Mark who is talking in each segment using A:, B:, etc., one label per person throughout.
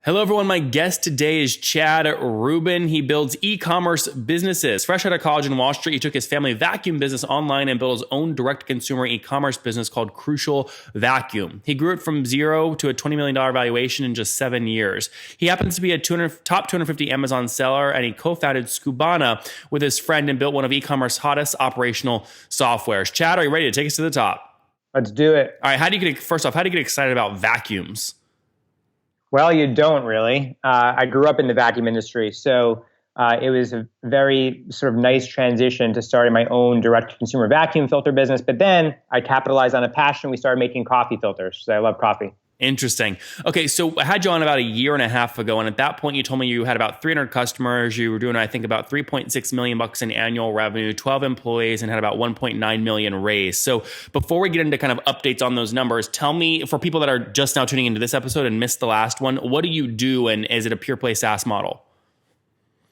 A: Hello, everyone. My guest today is Chad Rubin. He builds e-commerce businesses. Fresh out of college in Wall Street, he took his family vacuum business online and built his own direct-to-consumer e-commerce business called Crucial Vacuum. He grew it from zero to a $20 million valuation in just 7 years. He happens to be a top 250 Amazon seller, and he co-founded Skubana with his friend and built one of e-commerce hottest operational softwares. Chad, are you ready to take us to the top?
B: Let's do it.
A: All right. First off, how do you get excited about vacuums?
B: Well, you don't really. I grew up in the vacuum industry, so it was a very sort of nice transition to starting my own direct-to-consumer vacuum filter business. But then I capitalized on a passion. We started making coffee filters. So I love coffee.
A: Interesting. Okay, so I had you on about a year and a half ago, and at that point, you told me you had about 300 customers. You were doing, I think, about $3.6 million in annual revenue, 12 employees, and had about 1.9 million raised. So before we get into kind of updates on those numbers, tell me, for people that are just now tuning into this episode and missed the last one, what do you do, and is it a pure play SaaS model?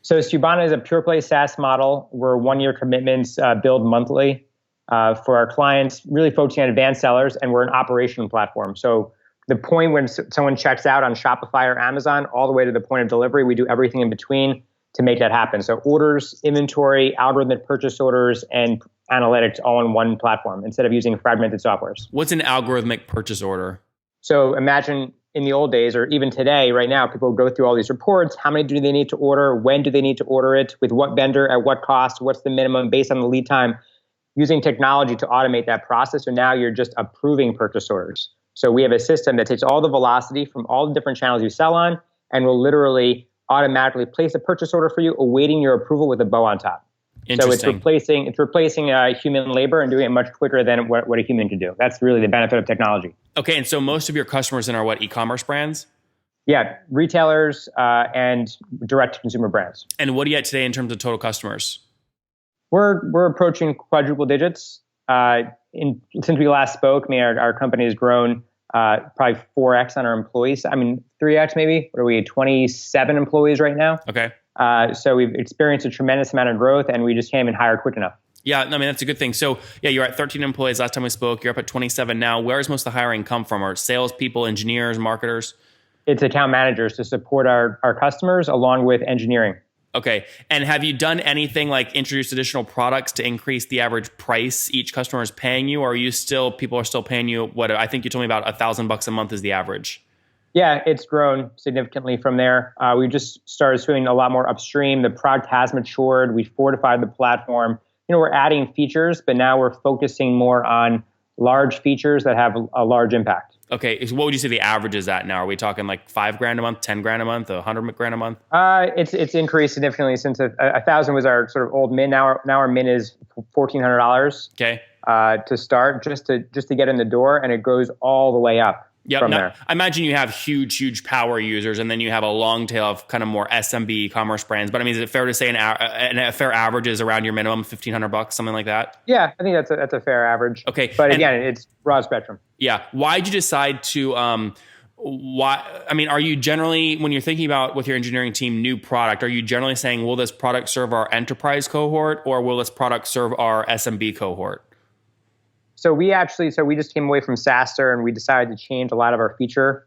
B: So Skubana is a pure play SaaS model. We're 1-year commitments, billed monthly for our clients, really focusing on advanced sellers, and we're an operational platform. So the point when someone checks out on Shopify or Amazon, all the way to the point of delivery, we do everything in between to make that happen. So orders, inventory, algorithmic purchase orders, and analytics all in one platform instead of using fragmented softwares.
A: What's an algorithmic purchase order?
B: So imagine in the old days, or even today, right now, people go through all these reports. How many do they need to order? When do they need to order it? With what vendor? At what cost? What's the minimum based on the lead time? Using technology to automate that process. So now you're just approving purchase orders. So we have a system that takes all the velocity from all the different channels you sell on and will literally automatically place a purchase order for you, awaiting your approval with a bow on top. So it's replacing human labor and doing it much quicker than what a human can do. That's really the benefit of technology.
A: Okay, and so most of your customers then are what, e-commerce brands?
B: Yeah, retailers and direct-to-consumer brands.
A: And what are you at today in terms of total customers?
B: We're approaching quadruple digits. Since we last spoke, our company has grown probably 4x on our employees. 3x maybe. What are we, 27 employees right now?
A: Okay.
B: So we've experienced a tremendous amount of growth, and we just came and hired quick enough.
A: Yeah, that's a good thing. So yeah, you're at 13 employees last time we spoke. You're up at 27 now. Where does most of the hiring come from? Are salespeople, engineers, marketers? It's
B: account managers to support our customers along with engineering.
A: Okay. And have you done anything like introduce additional products to increase the average price each customer is paying you? Or people are still paying you what I think you told me about $1,000 a month is the average?
B: Yeah, it's grown significantly from there. We just started swimming a lot more upstream. The product has matured. We fortified the platform. We're adding features, but now we're focusing more on large features that have a large impact.
A: Okay, so what would you say the average is at now? Are we talking like $5,000 a month, $10,000 a month, $100,000 a month?
B: It's increased significantly since 1,000 was our sort of old min. Now our min is $1,400.
A: Okay.
B: To start, just to get in the door, and it goes all the way up. From there.
A: I imagine you have huge power users, and then you have a long tail of kind of more SMB e-commerce brands. But is it fair to say a fair average is around your minimum $1,500, something like that?
B: Yeah, I think that's a fair average.
A: Okay,
B: but again, it's broad spectrum.
A: Yeah, why'd you decide to? Are you generally, when you're thinking about with your engineering team new product, are you generally saying, will this product serve our enterprise cohort, or will this product serve our SMB cohort?
B: So we just came away from SaaStr, and we decided to change a lot of our feature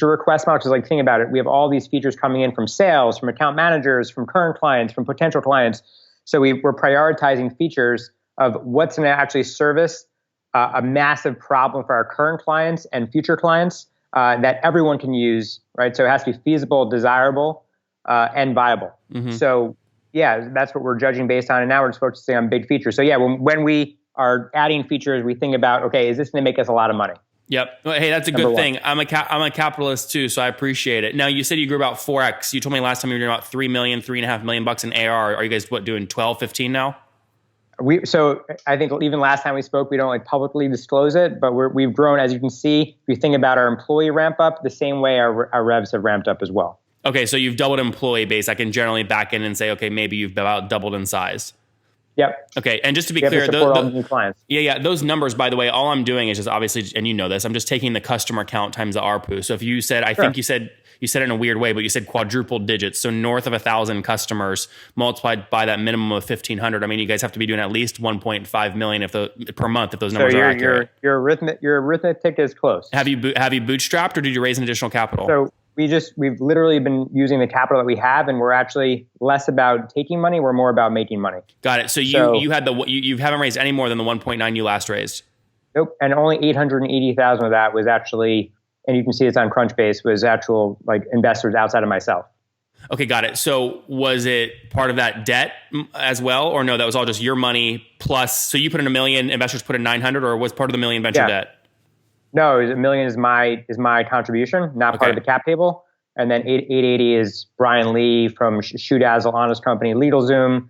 B: request model. Because think about it, we have all these features coming in from sales, from account managers, from current clients, from potential clients. So we're prioritizing features of what's going to actually service a massive problem for our current clients and future clients that everyone can use, right? So it has to be feasible, desirable, and viable. Mm-hmm. So yeah, that's what we're judging based on. And now we're just focusing on big features. So yeah, when we are adding features, we think about, okay, is this going to make us a lot of money?
A: Yep. Well, hey, that's a good thing. I'm a capitalist too, so I appreciate it. Now, you said you grew about 4x. You told me last time you were doing about $3.5 million in AR. Are you guys doing 12, 15 now?
B: So I think even last time we spoke, we don't publicly disclose it, but we've grown, as you can see. If you think about our employee ramp up, the same way our revs have ramped up as well.
A: Okay, so you've doubled employee base. I can generally back in and say, okay, maybe you've about doubled in size.
B: Yep.
A: Okay, and just to be clear,
B: all the new clients.
A: Yeah, those numbers, by the way, all I'm doing is just obviously, and you know this, I'm just taking the customer count times the ARPU. So if you said, I think you said it in a weird way, but you said quadruple digits, so north of 1,000 customers multiplied by that minimum of 1,500. You guys have to be doing at least 1.5 million per month if those numbers are accurate.
B: Your arithmetic is close.
A: Have you bootstrapped, or did you raise an additional capital?
B: So we've literally been using the capital that we have, and we're actually less about taking money. We're more about making money.
A: Got it. So you had you haven't raised any more than the 1.9 you last raised.
B: Nope. And only 880,000 of that was actually, and you can see it's on Crunchbase, was actual like investors outside of myself.
A: Okay, got it. So was it part of that debt as well, or no? That was all just your money plus. So you put in $1 million, investors put in 900, or was part of the $1 million venture debt?
B: No, $1 million is my contribution, not part of the cap table. And then 880 is Brian Lee from Shoedazzle, Honest Company, LegalZoom,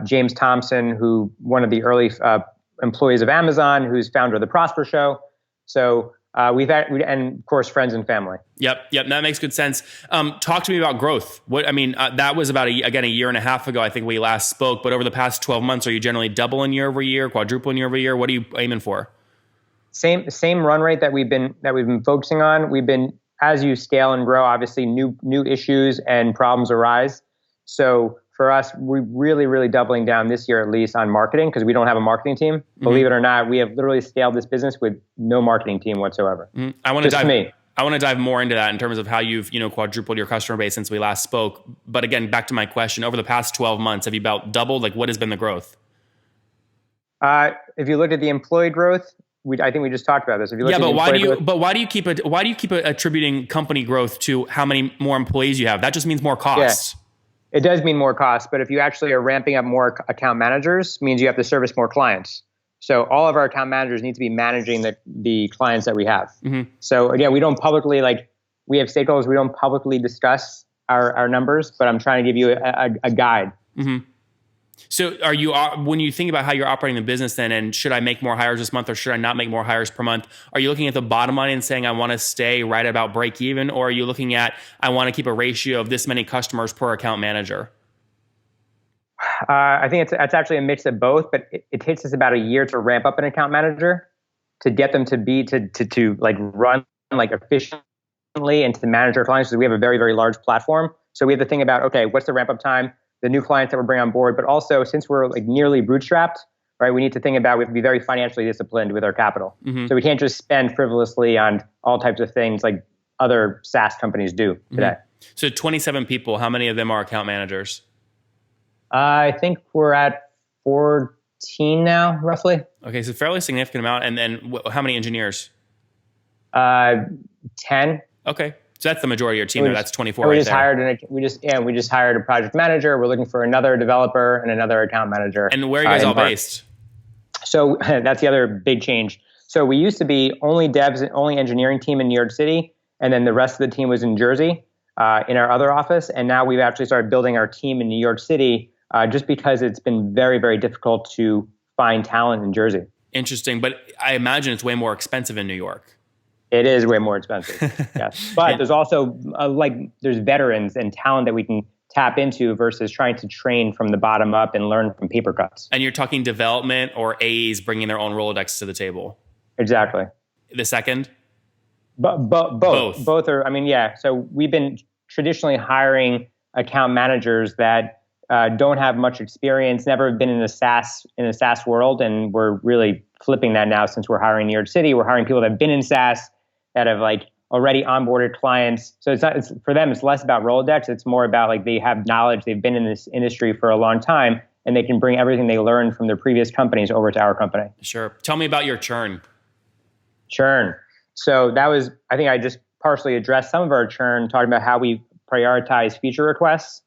B: James Thompson, who one of the early employees of Amazon, who's founder of the Prosper Show. So we've had, and of course, friends and family.
A: Yep. That makes good sense. Talk to me about growth. That was about a year and a half ago. I think we last spoke. But over the past 12 months, are you generally doubling year over year, quadrupling year over year? What are you aiming for?
B: Same run rate that we've been focusing on. We've been, as you scale and grow, obviously new issues and problems arise. So for us, we're really doubling down this year, at least on marketing, because we don't have a marketing team. Mm-hmm. Believe it or not, we have literally scaled this business with no marketing team whatsoever.
A: Mm-hmm. I want to dive more into that in terms of how you've quadrupled your customer base since we last spoke. But again, back to my question: over the past 12 months, have you about doubled? Like, what has been the growth?
B: If you look at the employee growth, I think we just talked about this. If you look
A: why do you keep attributing company growth to how many more employees you have? That just means more costs.
B: Yeah. It does mean more costs, but if you actually are ramping up more account managers, means you have to service more clients. So all of our account managers need to be managing the clients that we have. Mm-hmm. So again, we don't publicly, we have stakeholders, we don't publicly discuss our numbers, but I'm trying to give you a guide.
A: Mm-hmm. So when you think about how you're operating the business then, and should I make more hires this month or should I not make more hires per month? Are you looking at the bottom line and saying I want to stay right about break even? Or are you looking at I want to keep a ratio of this many customers per account manager?
B: I think it's actually a mix of both, but it takes us about a year to ramp up an account manager to get them to be to run efficiently and to manage our clients. So we have a very, very large platform. So we have to think about, okay, what's the ramp up time? The new clients that we're bringing on board, but also since we're nearly bootstrapped, right? We need to think about, we have to be very financially disciplined with our capital. Mm-hmm. So we can't just spend frivolously on all types of things like other SaaS companies do today.
A: Mm-hmm. So 27 people, how many of them are account managers?
B: I think we're at 14 now, roughly.
A: Okay, so fairly significant amount. And then how many engineers?
B: 10.
A: Okay. So that's the majority of your team. That's 24
B: we just hired a project manager. We're looking for another developer and another account manager.
A: And where are you guys all based?
B: So that's the other big change. So we used to be only devs and only engineering team in New York City. And then the rest of the team was in Jersey in our other office. And now we've actually started building our team in New York City just because it's been very, very difficult to find talent in Jersey.
A: Interesting. But I imagine it's way more expensive in New York.
B: It is way more expensive, yes. But there's also there's veterans and talent that we can tap into versus trying to train from the bottom up and learn from paper cuts.
A: And you're talking development or AEs bringing their own Rolodex to the table?
B: Exactly.
A: The second?
B: Both. Both are, So we've been traditionally hiring account managers that don't have much experience, never been in a SaaS world, and we're really flipping that now since we're hiring in New York City. We're hiring people that have been in SaaS, that have already onboarded clients. So it's for them, it's less about Rolodex. It's more about they have knowledge. They've been in this industry for a long time, and they can bring everything they learned from their previous companies over to our company.
A: Sure. Tell me about your churn.
B: So that was, I think I just partially addressed some of our churn, talking about how we prioritize feature requests.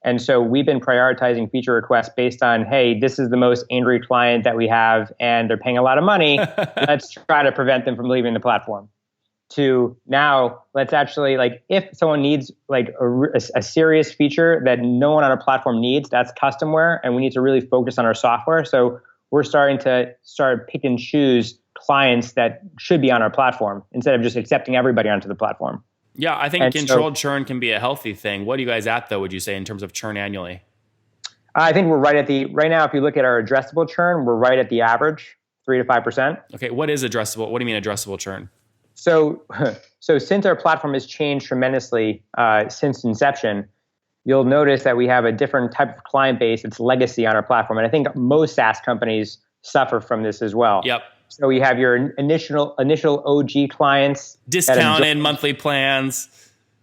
B: And so we've been prioritizing feature requests based on, hey, this is the most angry client that we have, and they're paying a lot of money. Let's try to prevent them from leaving the platform. To now, let's actually, if someone needs a serious feature that no one on our platform needs, that's customware, and we need to really focus on our software. So we're starting to pick and choose clients that should be on our platform instead of just accepting everybody onto the platform.
A: Yeah, I think controlled churn can be a healthy thing. What are you guys at, though, would you say, in terms of churn annually?
B: I think we're right now, if you look at our addressable churn, we're right at the average, 3 to 5%.
A: Okay, what is addressable? What do you mean addressable churn?
B: So since our platform has changed tremendously since inception, you'll notice that we have a different type of client base. It's legacy on our platform. And I think most SaaS companies suffer from this as well.
A: Yep.
B: So you have your initial OG clients.
A: Discounted monthly plans.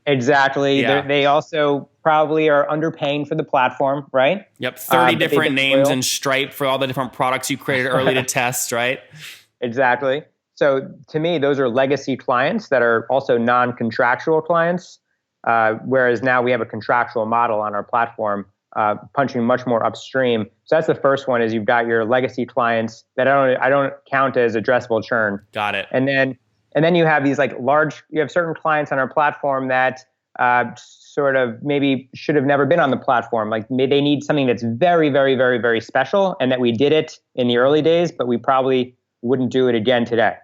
B: Exactly.
A: Yeah.
B: They also probably are underpaying for the platform, right?
A: Yep. 30
B: But they've
A: different
B: been
A: names
B: loyal.
A: and Stripe for all the different products you created early to test, right?
B: Exactly. So to me, those are legacy clients that are also non-contractual clients, whereas now we have a contractual model on our platform, punching much more upstream. So that's the first one: is you've got your legacy clients that I don't count as addressable churn.
A: Got it.
B: And then you have these like you have certain clients on our platform that sort of maybe should have never been on the platform. Like they need something that's very, very, very, very special, and that we did it in the early days, but we probably wouldn't do it again today.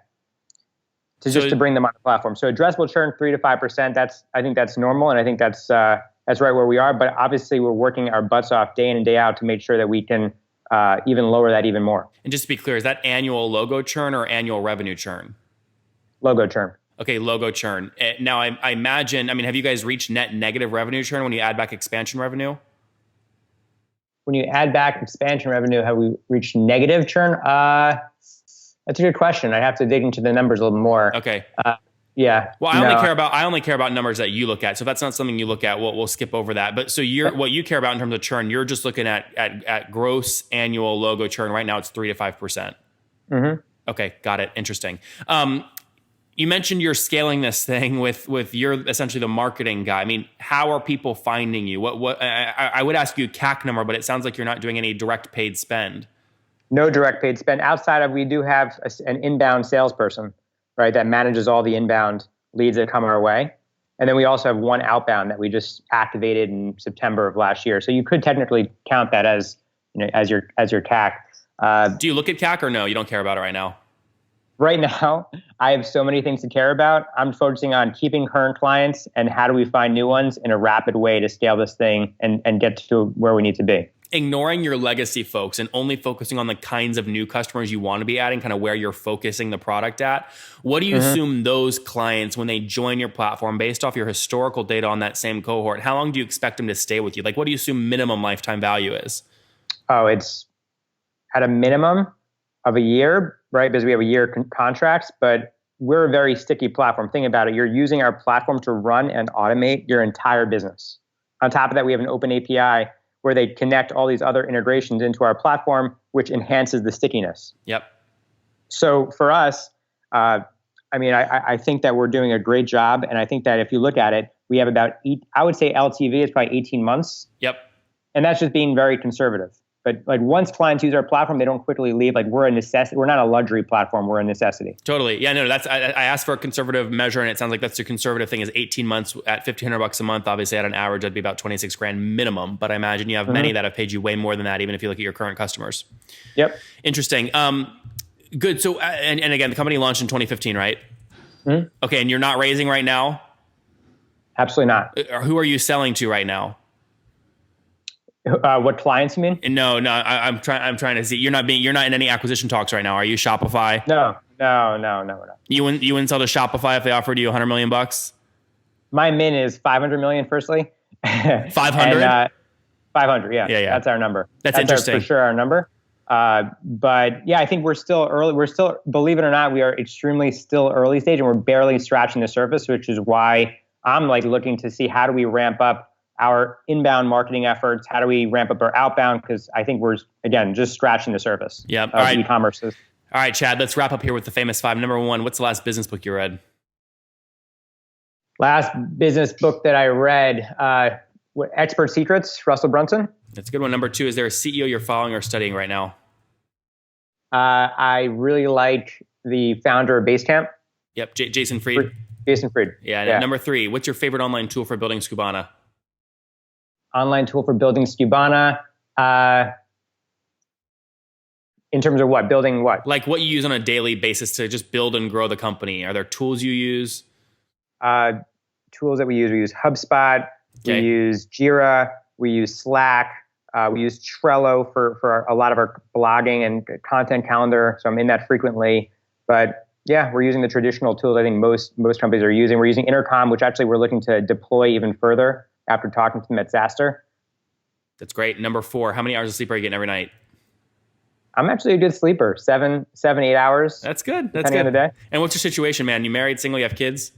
B: Just to bring them on the platform. So addressable churn 3 to 5%. I think that's normal, and I think that's right where we are. But obviously, we're working our butts off day in and day out to make sure that we can even lower that even more.
A: And just to be clear, is that annual logo churn or annual revenue churn?
B: Logo churn.
A: Okay, logo churn. Now, I imagine, have you guys reached net negative revenue churn when you add back expansion revenue?
B: When you add back expansion revenue, have we reached negative churn? That's a good question. I have to dig into the numbers a little more.
A: Okay.
B: Yeah.
A: Well, I only care about numbers that you look at. So if that's not something you look at, we'll skip over that. But so what you care about in terms of churn, you're just looking at gross annual logo churn. Right now, it's 3 to 5%.
B: Mm-hmm.
A: Okay, got it. Interesting. You mentioned you're scaling this thing with you're essentially the marketing guy. How are people finding you? I would ask you a CAC number, but it sounds like you're not doing any direct paid spend.
B: No direct paid spend outside of, we do have an inbound salesperson, right, that manages all the inbound leads that come our way. And then we also have one outbound that we just activated in September of last year. So you could technically count that as your CAC.
A: Do you look at CAC or no? You don't care about it right now?
B: Right now, I have so many things to care about. I'm focusing on keeping current clients and how do we find new ones in a rapid way to scale this thing and get to where we need to be.
A: Ignoring your legacy folks and only focusing on the kinds of new customers you want to be adding, kind of where you're focusing the product at, what do you assume those clients, when they join your platform, based off your historical data on that same cohort, how long do you expect them to stay with you? Like, what do you assume minimum lifetime value is?
B: Oh, it's at a minimum of a year, right? Because we have a year contracts, but we're a very sticky platform. Think about it. You're using our platform to run and automate your entire business. On top of that, we have an open API where they connect all these other integrations into our platform, which enhances the stickiness.
A: Yep.
B: So for us, I think that we're doing a great job. And I think that if you look at it, we have about, I would say LTV is probably 18 months.
A: Yep.
B: And that's just being very conservative. But like once clients use our platform, they don't quickly leave. Like we're a necessity. We're not a luxury platform. We're a necessity.
A: Totally. Yeah, no, I asked for a conservative measure, and it sounds like that's the conservative thing is 18 months at $1,500 a month. Obviously, at an average, that'd be about 26 grand minimum. But I imagine you have many that have paid you way more than that, even if you look at your current customers.
B: Yep.
A: Interesting. Good. So, and again, the company launched in 2015, right? Mm-hmm. Okay. And you're not raising right now?
B: Absolutely not.
A: Who are you selling to right now?
B: What clients you mean?
A: No. I'm trying to see. You're not in any acquisition talks right now. Are you Shopify?
B: No, we're not.
A: You wouldn't sell to Shopify if they offered you $100 million?
B: My min is 500 million. Firstly,
A: 500.
B: 500. Yeah. That's our number.
A: That's interesting.
B: For sure, our number. But yeah, I think we're still early. We're still, believe it or not, we are extremely still early stage, and we're barely scratching the surface, which is why I'm like looking to see how do we ramp up our inbound marketing efforts? How do we ramp up our outbound? Because I think we're, again, just scratching the surface of e-commerce. All
A: right, Chad, let's wrap up here with the famous 5. Number 1, what's the last business book you read?
B: Last business book that I read, Expert Secrets, Russell Brunson.
A: That's a good one. Number 2, is there a CEO you're following or studying right now?
B: I really like the founder of Basecamp.
A: Yep, Jason Fried.
B: Jason Fried.
A: Yeah. Number 3, what's your favorite online tool for building Skubana?
B: Online tool for building Skubana. In terms of what? Building what?
A: Like what you use on a daily basis to just build and grow the company. Are there tools you use?
B: Tools that we use HubSpot. Okay. We use Jira. We use Slack. We use Trello for a lot of our blogging and content calendar. So I'm in that frequently. But yeah, we're using the traditional tools I think most companies are using. We're using Intercom, which actually we're looking to deploy even further after talking to them at Zaster.
A: That's great. Number 4, how many hours of sleep are you getting every night?
B: I'm actually a good sleeper. 8 hours.
A: That's good.
B: Depending on the day.
A: And what's your situation, man? You married, single, you have kids?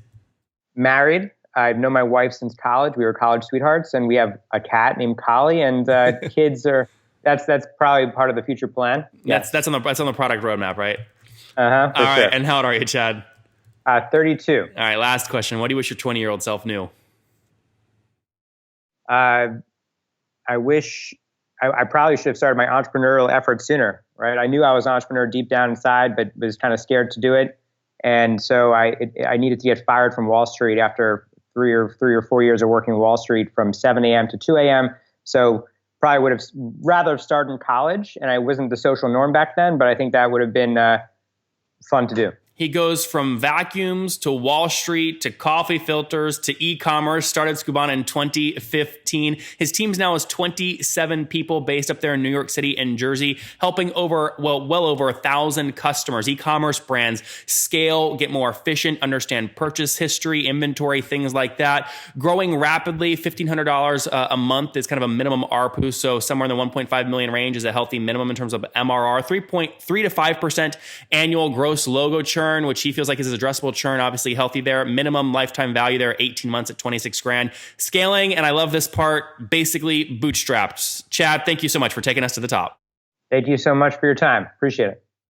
B: Married. I've known my wife since college. We were college sweethearts, and we have a cat named Collie, and kids are. That's probably part of the future plan.
A: That's on the product roadmap, right?
B: All
A: All right.
B: sure.
A: And how old are you, Chad?
B: 32.
A: All right. Last question. What do you wish your 20-year-old self knew?
B: I wish I probably should have started my entrepreneurial effort sooner, right? I knew I was an entrepreneur deep down inside, but was kind of scared to do it. And so I needed to get fired from Wall Street after three or 4 years of working Wall Street from 7 a.m. to 2 a.m. So probably would have rather started in college, and I wasn't the social norm back then, but I think that would have been fun to do.
A: He goes from vacuums to Wall Street to coffee filters to e-commerce, started Skubana in 2015. His team's now is 27 people based up there in New York City and Jersey, helping well over 1,000 customers. E-commerce brands scale, get more efficient, understand purchase history, inventory, things like that. Growing rapidly, $1,500 a month is kind of a minimum ARPU, so somewhere in the 1.5 million range is a healthy minimum in terms of MRR. 3.3 to 5% annual gross logo churn, which he feels like is his addressable churn, obviously healthy there. Minimum lifetime value there, 18 months at 26 grand. Scaling, and I love this part, basically bootstrapped. Chad, thank you so much for taking us to the top.
B: Thank you so much for your time. Appreciate it.